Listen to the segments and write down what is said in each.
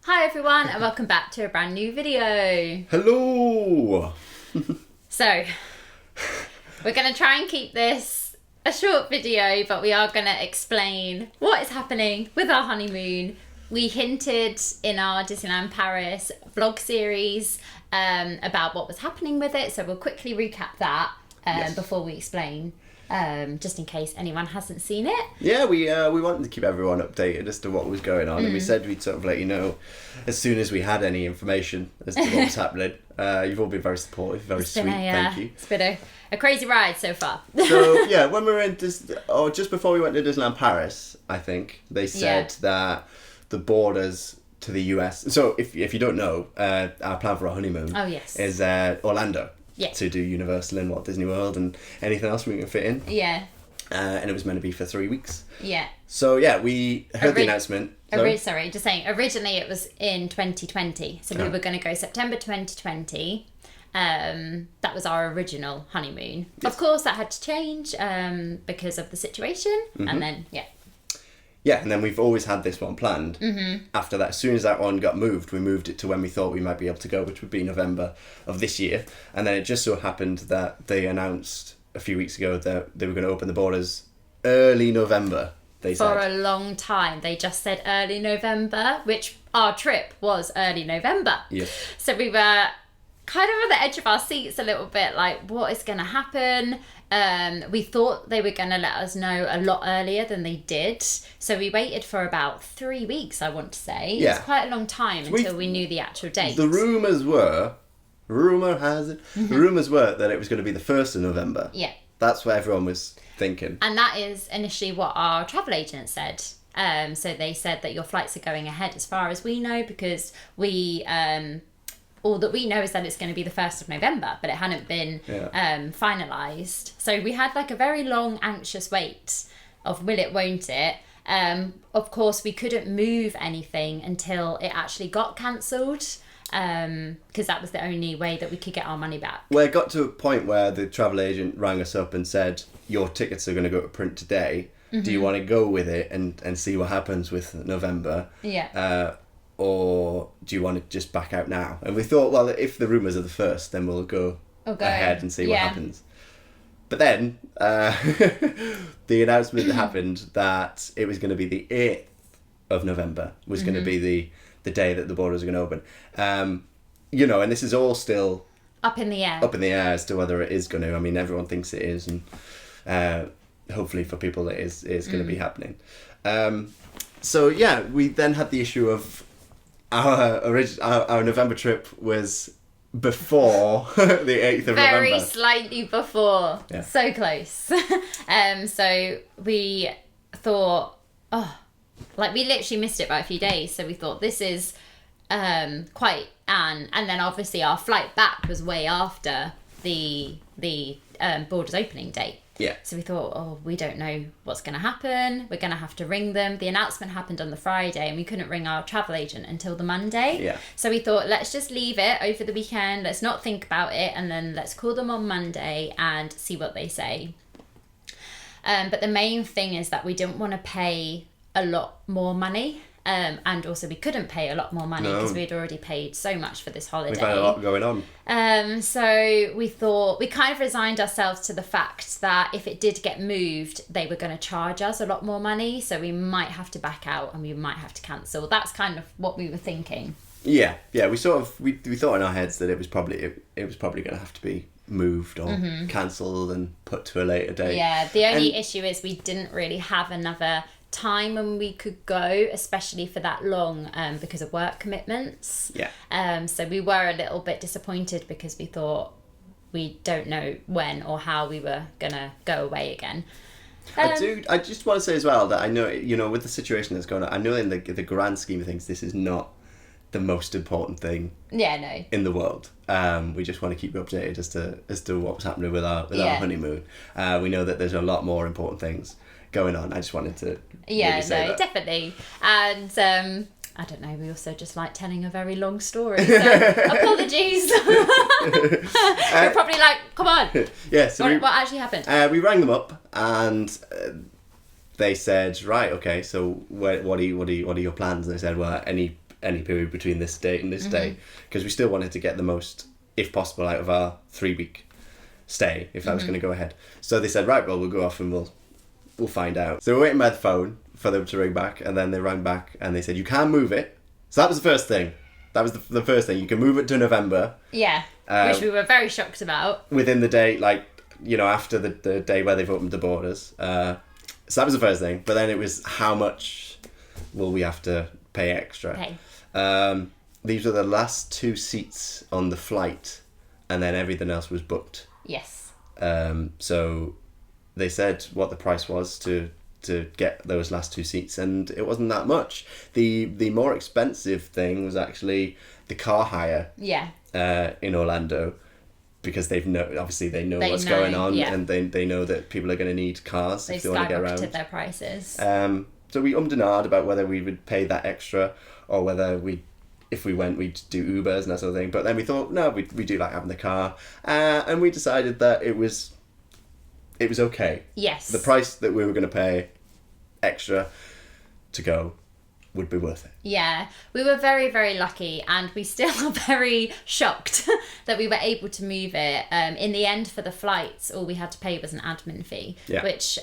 Hi everyone and welcome back to a brand new video. Hello! So, we're going to try and keep this a short video, but we are going to explain what is happening with our honeymoon. We hinted in our Disneyland Paris vlog series about what was happening with it, so we'll quickly recap that before we explain. Just in case anyone hasn't seen it. Yeah, we wanted to keep everyone updated as to what was going on, and we said we'd sort of let you know as soon as we had any information as to what was happening. You've all been very supportive, very sweet, thank you. It's been a crazy ride so far. So, yeah, when we were in just before we went to Disneyland Paris, I think, they said that the borders to the US, so if you don't know, our plan for our honeymoon is Orlando. Yeah. To do Universal and Walt Disney World and anything else we can fit in. Yeah. And it was meant to be for 3 weeks. Yeah. So yeah, we heard the announcement. Sorry, just saying. Originally it was in 2020, so we were going to go September 2020. That was our original honeymoon. Yes. Of course, that had to change because of the situation, and then Yeah, and then we've always had this one planned. After that, as soon as that one got moved, we moved it to when we thought we might be able to go, which would be November of this year. And then it just so happened that they announced a few weeks ago that they were going to open the borders early November, they said. For a long time. They just said early November, which our trip was early November. Yeah. So we were kind of on the edge of our seats a little bit, like, what is going to happen? We thought they were going to let us know a lot earlier than they did. So we waited for about 3 weeks, I want to say. Yeah. It was quite a long time until we knew the actual date. The rumours were, rumour has it, the rumours were that it was going to be the 1st of November. Yeah. That's what everyone was thinking. And that is initially what our travel agent said. So they said that your flights are going ahead as far as we know, because we... all that we know is that it's going to be the 1st of November, but it hadn't been finalised. So we had like a very long, anxious wait of will it, won't it? Of course, we couldn't move anything until it actually got cancelled, because that was the only way that we could get our money back. Well, it got to a point where the travel agent rang us up and said, your tickets are going to go to print today. Do you want to go with it and see what happens with November? Yeah. Or do you want to just back out now? And we thought, well, if the rumours are the 1st, then we'll go ahead and see what happens. But then the announcement happened that it was going to be the 8th of November, was going to be the day that the borders are going to open. And this is all still... Up in the air. Up in the air as to whether it is going to. I mean, everyone thinks it is, and hopefully for people it is going to be happening. So yeah, we then had the issue of our November trip was before the 8th of November. Very slightly before. Yeah. So close. So we thought, we literally missed it by a few days. So we thought this is quite and then obviously our flight back was way after the borders opening date. Yeah. So we thought, we don't know what's going to happen. We're going to have to ring them. The announcement happened on the Friday and we couldn't ring our travel agent until the Monday. Yeah. So we thought, let's just leave it over the weekend. Let's not think about it. And then let's call them on Monday and see what they say. But the main thing is that we didn't want to pay a lot more money. And also we couldn't pay a lot more money because we'd already paid so much for this holiday. We've had a lot going on. So we thought, we kind of resigned ourselves to the fact that if it did get moved, they were going to charge us a lot more money. So we might have to back out and we might have to cancel. That's kind of what we were thinking. Yeah. We sort of we thought in our heads that it was probably going to have to be moved or cancelled and put to a later date. Yeah. The only issue is we didn't really have another time when we could go, especially for that long, because of work commitments. Yeah. So we were a little bit disappointed because we thought we don't know when or how we were gonna go away again. I just want to say as well that I know, with the situation that's going on, I know in the grand scheme of things, this is not the most important thing in the world. We just want to keep you updated as to what was happening with our honeymoon. We know that there's a lot more important things going on. I just wanted to say that. Definitely. And I don't know, we also just like telling a very long story, so apologies. You're probably like, come on. Yeah, so what actually happened? We rang them up and they said, right, okay, so what are your plans? And they said, well, any period between this date and this day, because we still wanted to get the most, if possible, out of our 3-week stay, if that was going to go ahead. So they said, right, well, we'll go off and we'll find out. So we're waiting by the phone for them to ring back, and then they rang back and they said, you can move it. So that was the first thing. That was the first thing. You can move it to November. Yeah, which we were very shocked about. Within the day, like, you know, after the day where they've opened the borders. So that was the first thing. But then it was, how much will we have to pay extra? These were the last 2 seats on the flight, and then everything else was booked. Yes. So they said what the price was to get those last 2 seats, and it wasn't that much. The more expensive thing was actually the car hire. Yeah. In Orlando, because they know what's going on, and they know that people are going to need cars if they want to get around. They've skyrocketed their prices. So we ummed and ahed about whether we would pay that extra, or whether if we went, we'd do Ubers and that sort of thing. But then we thought, no, we do like having the car, and we decided that it was okay. Yes. The price that we were going to pay extra to go would be worth it. Yeah, we were very, very lucky, and we still are very shocked that we were able to move it. In the end, for the flights, all we had to pay was an admin fee, which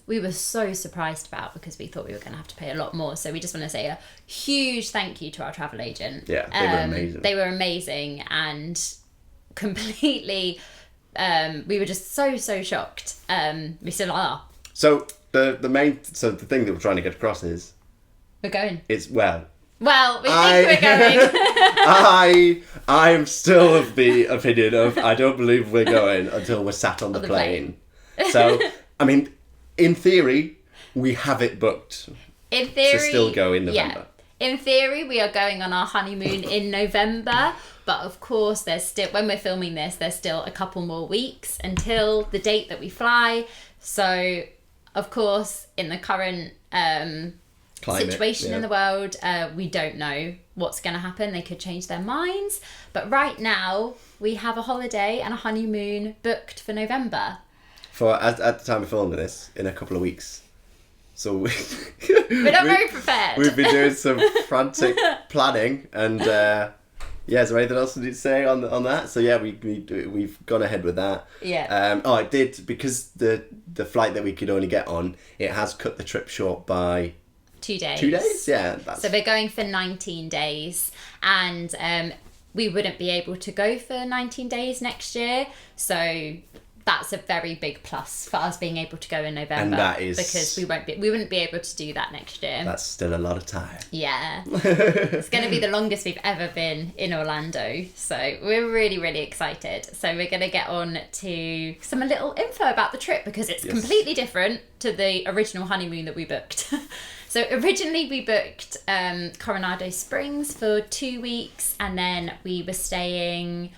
we were so surprised about, because we thought we were going to have to pay a lot more. So we just want to say a huge thank you to our travel agent. Yeah, they were amazing. They were amazing, and completely, we were just so shocked. We still are. So the thing that we're trying to get across is, we're going. It's well, we think we're going. I am still of the opinion of, I don't believe we're going until we're sat on the plane. So, I mean, in theory, we have it booked. In theory, to still go in November. Yeah. In theory, we are going on our honeymoon in November. But of course, when we're filming this, there's still a couple more weeks until the date that we fly. So, of course, in the current climate, situation in the world, we don't know what's going to happen. They could change their minds, but right now we have a holiday and a honeymoon booked for November, at the time of filming this, in a couple of weeks. So we're not very prepared. We've been doing some frantic planning, and is there anything else to say on that? So yeah, we've gone ahead with that. Yeah. It did, because the flight that we could only get on, it has cut the trip short by 2 days. 2 days? Yeah. So we're going for 19 days, and we wouldn't be able to go for 19 days next year. So that's a very big plus for us being able to go in November. And that is, because we wouldn't be able to do that next year. That's still a lot of time. Yeah. It's going to be the longest we've ever been in Orlando. So we're really, really excited. So we're going to get on to some little info about the trip, because it's completely different to the original honeymoon that we booked. So originally we booked Coronado Springs for 2 weeks, and then we were staying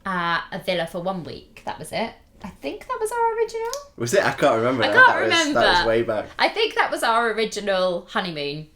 at a villa for 1 week. That was it. I think that was our original. Was it? I can't remember. That was way back. I think that was our original honeymoon.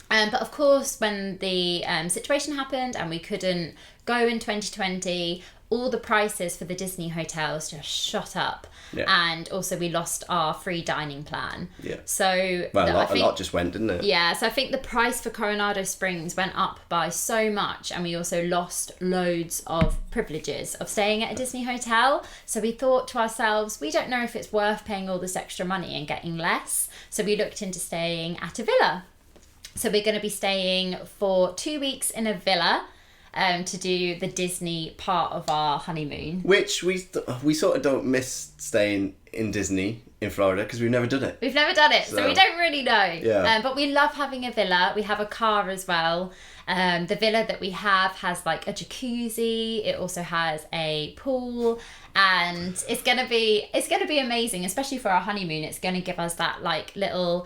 But of course, when the situation happened and we couldn't go in 2020, all the prices for the Disney hotels just shot up. Yeah. And also we lost our free dining plan. Yeah. So a lot just went, didn't it? Yeah, so I think the price for Coronado Springs went up by so much, and we also lost loads of privileges of staying at a Disney hotel. So we thought to ourselves, we don't know if it's worth paying all this extra money and getting less. So we looked into staying at a villa. So we're going to be staying for 2 weeks in a villa, to do the Disney part of our honeymoon. Which we sort of don't miss staying in Disney in Florida, because we've never done it. We've never done it, so we don't really know. Yeah. But we love having a villa. We have a car as well. The villa that we have has like a jacuzzi. It also has a pool, and it's gonna be amazing, especially for our honeymoon. It's gonna give us that like little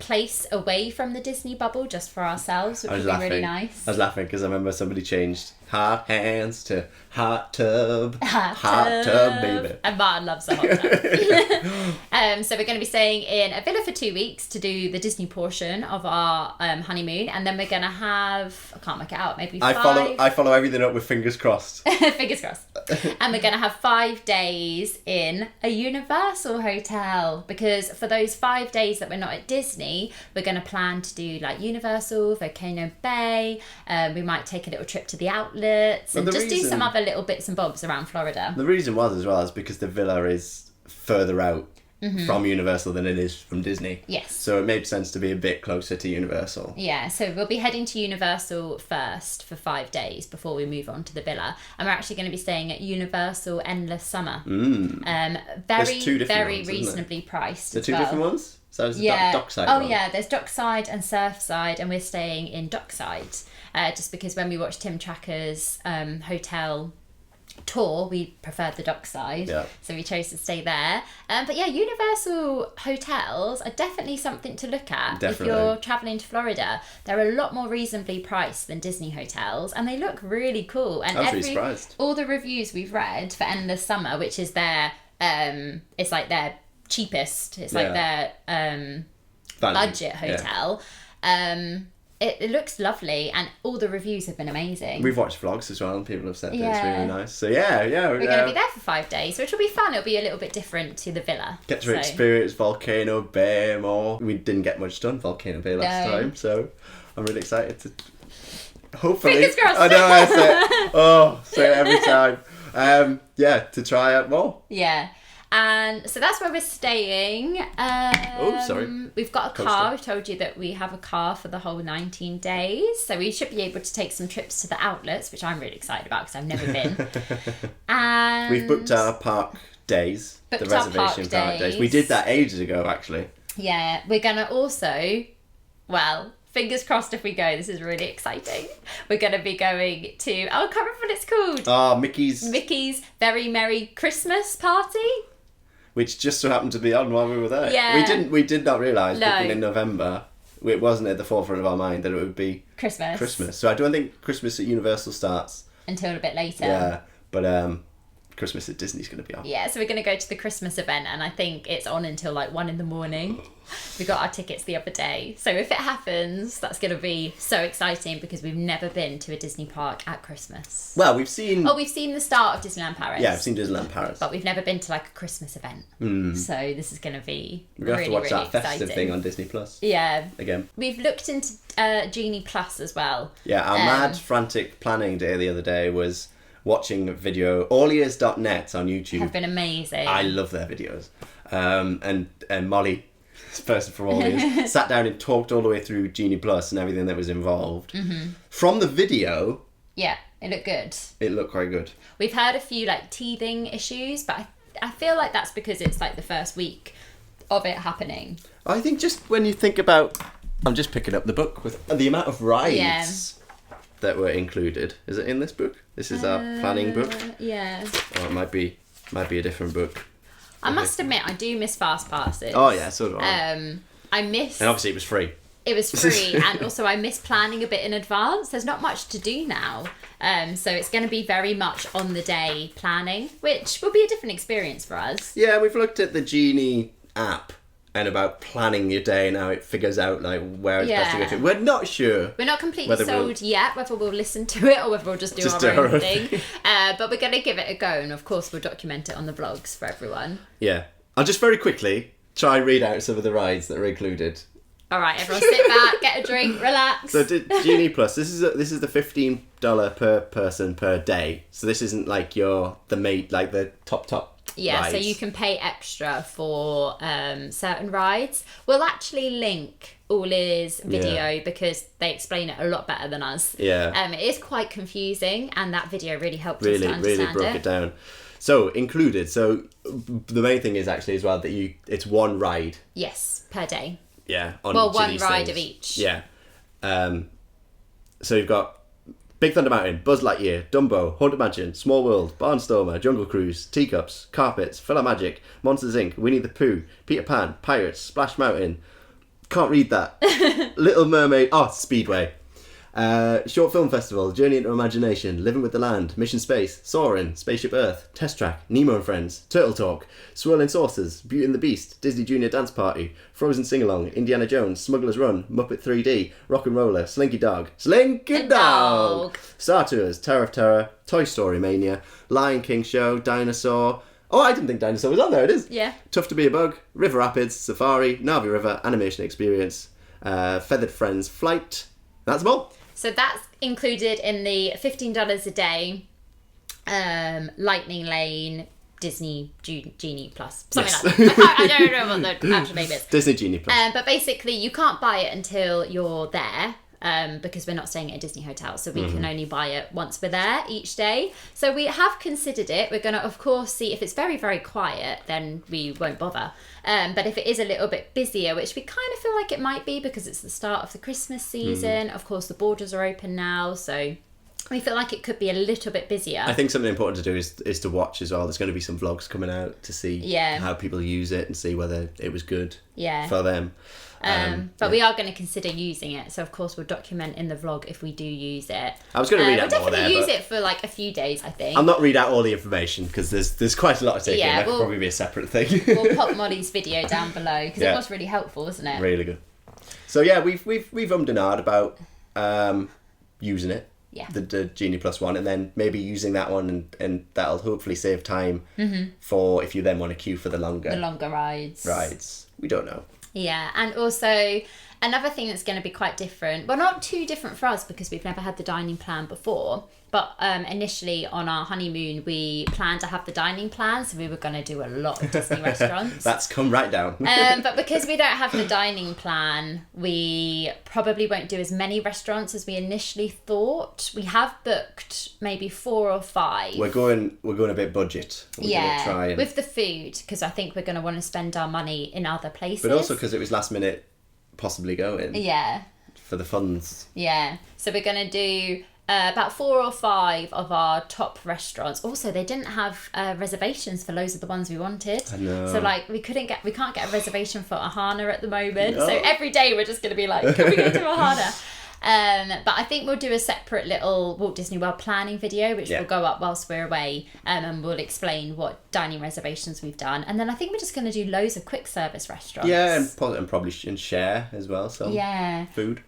place away from the Disney bubble just for ourselves, which would be really nice. I was laughing because I remember somebody changed hot hands to hot tub. Hot tub, baby. And Martin loves a hot tub. So we're going to be staying in a villa for 2 weeks to do the Disney portion of our honeymoon, and then we're going to have have, I can't work it out, maybe 5. I follow everything up with fingers crossed. Fingers crossed. And we're going to have 5 days in a Universal hotel, because for those 5 days that we're not at Disney, we're going to plan to do like Universal, Volcano Bay. We might take a little trip to the outlets and just do some other little bits and bobs around Florida. The reason was as well is because the villa is further out from Universal than it is from Disney. Yes. So it made sense to be a bit closer to Universal. Yeah, so we'll be heading to Universal first for 5 days before we move on to the villa. And we're actually going to be staying at Universal Endless Summer. There's 2 different very ones, reasonably priced The as 2 well. different ones? So there's yeah. Dockside Oh one. yeah, there's Dockside and Surfside, and we're staying in Dockside. Just because when we watched Tim Tracker's hotel tour, we preferred the Dockside, so we chose to stay there. But yeah, Universal hotels are definitely something to look at. If you're traveling to Florida. They're a lot more reasonably priced than Disney hotels, and they look really cool. And I was really surprised. All the reviews we've read for Endless Summer, which is their it's like their cheapest, it's like their budget hotel. It looks lovely, and all the reviews have been amazing. We've watched vlogs as well, and people have said that it's really nice. So yeah. We're going to be there for 5 days, which will be fun. It'll be a little bit different to the villa. Get to experience Volcano Bay more. We didn't get much done Volcano Bay last time, so I'm really excited to... Hopefully... Fingers crossed! I know, I say it. Oh, say it every time. To try out more. Yeah. And so that's where we're staying. We've got a car. We've told you that we have a car for the whole 19 days. So we should be able to take some trips to the outlets, which I'm really excited about because I've never been. And we've booked our park days. The reservation park days. We did that ages ago, actually. Yeah. We're going to also, fingers crossed if we go, this is really exciting. We're going to be going to, I can't remember what it's called. Mickey's Very Merry Christmas Party. Which just so happened to be on while we were there. Yeah. We did not realise booking in November, it wasn't at the forefront of our mind that it would be Christmas. So I don't think Christmas at Universal starts until a bit later. Yeah, but Christmas at Disney's going to be on. Yeah, so we're going to go to the Christmas event, and I think it's on until like 1 a.m. We got our tickets the other day. So if it happens, that's going to be so exciting because we've never been to a Disney park at Christmas. Well, we've seen the start of Disneyland Paris. Yeah, I've seen Disneyland Paris. But we've never been to like a Christmas event. So this is going to be We're going to have to watch that festive exciting thing on Disney Plus. Yeah. Again. We've looked into Genie Plus as well. Yeah, our mad, frantic planning day the other day was watching video, allears.net on YouTube. Have been amazing. I love their videos. And Molly, this person from All Ears, sat down and talked all the way through Genie Plus and everything that was involved. From the video... Yeah, it looked good. It looked quite good. We've heard a few like teething issues, but I feel like that's because it's like the first week of it happening. I think just when you think about... I'm just picking up the book with the amount of rides that were included. Is it in this book? This is our planning book. Yeah. Or it might be a different book. I must admit, I do miss fast passes. Oh yeah, so do I. I miss. And obviously it was free. It was free, and also I miss planning a bit in advance. There's not much to do now, so it's going to be very much on the day planning, which will be a different experience for us. Yeah, we've looked at the Genie app. And about planning your day and how it figures out like where it's best to go to. We're not sure. We're not completely sold yet whether we'll listen to it or whether we'll just do our own thing. But we're going to give it a go, and of course we'll document it on the vlogs for everyone. Yeah. I'll just very quickly try and read out some of the rides that are included. All right, everyone sit back, get a drink, relax. So Genie Plus, this is the $15 per person per day. So this isn't like the top. Yeah, rides. So you can pay extra for certain rides. We'll actually link All-Ears video because they explain it a lot better than us. Yeah. It is quite confusing, and that video really helped us to understand really broke it down. So included. So the main thing is actually as well that it's one ride. Yes, per day. Yeah. One ride of each. Yeah. So you've got Big Thunder Mountain, Buzz Lightyear, Dumbo, Haunted Mansion, Small World, Barnstormer, Jungle Cruise, Teacups, Carpets, Magic, Monsters Inc., Winnie the Pooh, Peter Pan, Pirates, Splash Mountain. Can't read that. Little Mermaid. Oh, Speedway. Short Film Festival, Journey into Imagination, Living with the Land, Mission Space, Soarin', Spaceship Earth, Test Track, Nemo and Friends, Turtle Talk, Swirling Saucers, Beauty and the Beast, Disney Junior Dance Party, Frozen Sing-Along, Indiana Jones, Smuggler's Run, Muppet 3D, Rock'n'Roller, Slinky Dog, Star Tours, Tower of Terror, Toy Story Mania, Lion King Show, Dinosaur. Oh, I didn't think Dinosaur was on there. It is. Yeah. Tough to Be a Bug, River Rapids, Safari, Navi River, Animation Experience, Feathered Friends Flight. That's them all. So that's included in the $15 a day, Lightning Lane, Disney Genie Plus. Something like that. I don't know what the actual name is. Disney Genie Plus. But basically, you can't buy it until you're there. Because we're not staying at a Disney hotel, so we can only buy it once we're there each day. So we have considered it. We're going to, of course, see if it's very, very quiet, then we won't bother. But if it is a little bit busier, which we kind of feel like it might be because it's the start of the Christmas season, of course, the borders are open now, so we feel like it could be a little bit busier. I think something important to do is to watch as well. There's going to be some vlogs coming out to see how people use it and see whether it was good for them. But we are going to consider using it, so of course we'll document in the vlog if we do use it. I was going to read out we'll more there. We'll definitely use it for like a few days, I think. I'll not read out all the information because there's quite a lot to take in. That could probably be a separate thing. We'll pop Molly's video down below because it was really helpful, wasn't it? Really good. So yeah, we've ummed and ahed about using it. Yeah. The Genie Plus one, and then maybe using that one, and that'll hopefully save time for if you then want to queue for the longer rides. We don't know. Yeah, and also another thing that's going to be quite different, well, not too different for us because we've never had the dining plan before, but initially on our honeymoon we planned to have the dining plan, so we were going to do a lot of Disney restaurants. That's come right down. But because we don't have the dining plan, we probably won't do as many restaurants as we initially thought. We have booked maybe 4 or 5. We're going a bit budget. We're gonna try with the food, because I think we're going to want to spend our money in other places. But also because it was last minute possibly going. Yeah. For the funds. Yeah. So we're going to do about 4 or 5 of our top restaurants. Also, they didn't have reservations for loads of the ones we wanted. I know. So like we can't get a reservation for Ahana at the moment. No. So every day we're just going to be like, can we go to Ahana? But I think we'll do a separate little Walt Disney World planning video, which will go up whilst we're away, and we'll explain what dining reservations we've done. And then I think we're just going to do loads of quick service restaurants. Yeah, and probably share as well. So food.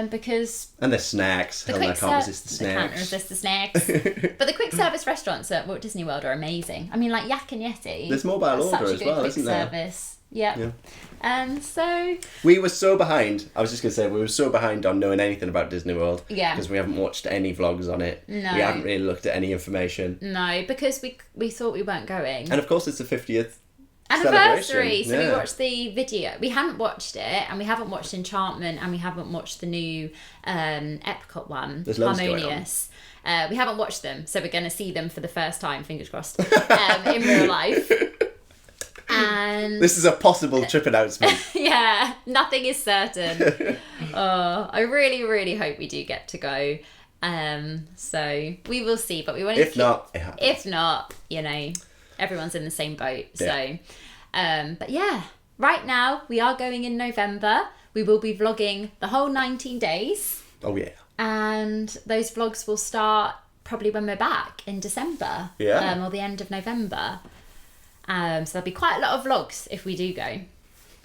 Because and the snacks. I can't resist the snacks. Can't resist the snacks. But the quick service restaurants at Walt Disney World are amazing. I mean, like Yak and Yeti. There's mobile order as well, isn't there? Service. Yep. Yeah. So we were so behind. I was just gonna say we were so behind on knowing anything about Disney World. Yeah. Because we haven't watched any vlogs on it. No. We haven't really looked at any information. No, because we thought we weren't going. And of course, it's the 50th anniversary. So we watched the video. We hadn't watched it, and we haven't watched Enchantment, and we haven't watched the new Epcot one, There's Harmonious. We haven't watched them, so we're going to see them for the first time, fingers crossed, in real life. And this is a possible trip announcement. Yeah, nothing is certain. I really, really hope we do get to go. So we will see, but we want to. If not, everyone's in the same boat. Yeah. So, but yeah, right now we are going in November. We will be vlogging the whole 19 days. Oh yeah. And those vlogs will start probably when we're back in December. Yeah. Or the end of November. So there'll be quite a lot of vlogs if we do go.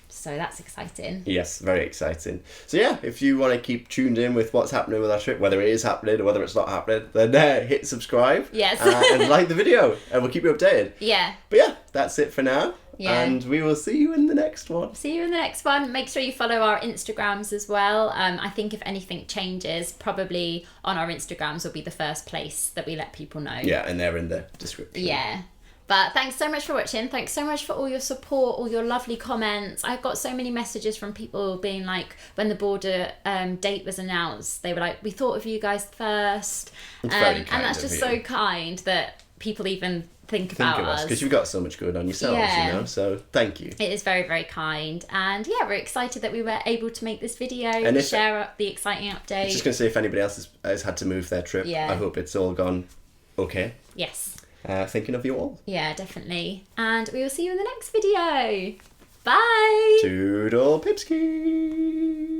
So that's exciting. Yes, very exciting. So yeah, if you want to keep tuned in with what's happening with our trip, whether it is happening or whether it's not happening, then hit subscribe. Yes. And like the video, and we'll keep you updated. Yeah. But yeah, that's it for now. Yeah. And we will see you in the next one. Make sure you follow our Instagrams as well. I think if anything changes, probably on our Instagrams will be the first place that we let people know. Yeah, and they're in the description. Yeah. But thanks so much for watching. Thanks so much for all your support, all your lovely comments. I've got so many messages from people being like, when the border date was announced, they were like, we thought of you guys first. It's very kind and that's just so kind that people even think about us. Because you've got so much going on yourselves, so thank you. It is very, very kind. And yeah, we're excited that we were able to make this video and share the exciting update. I was just going to say, if anybody else has had to move their trip, I hope it's all gone okay. Yes. Thinking of you all. Yeah, definitely. And we will see you in the next video. Bye. Toodle Pipski.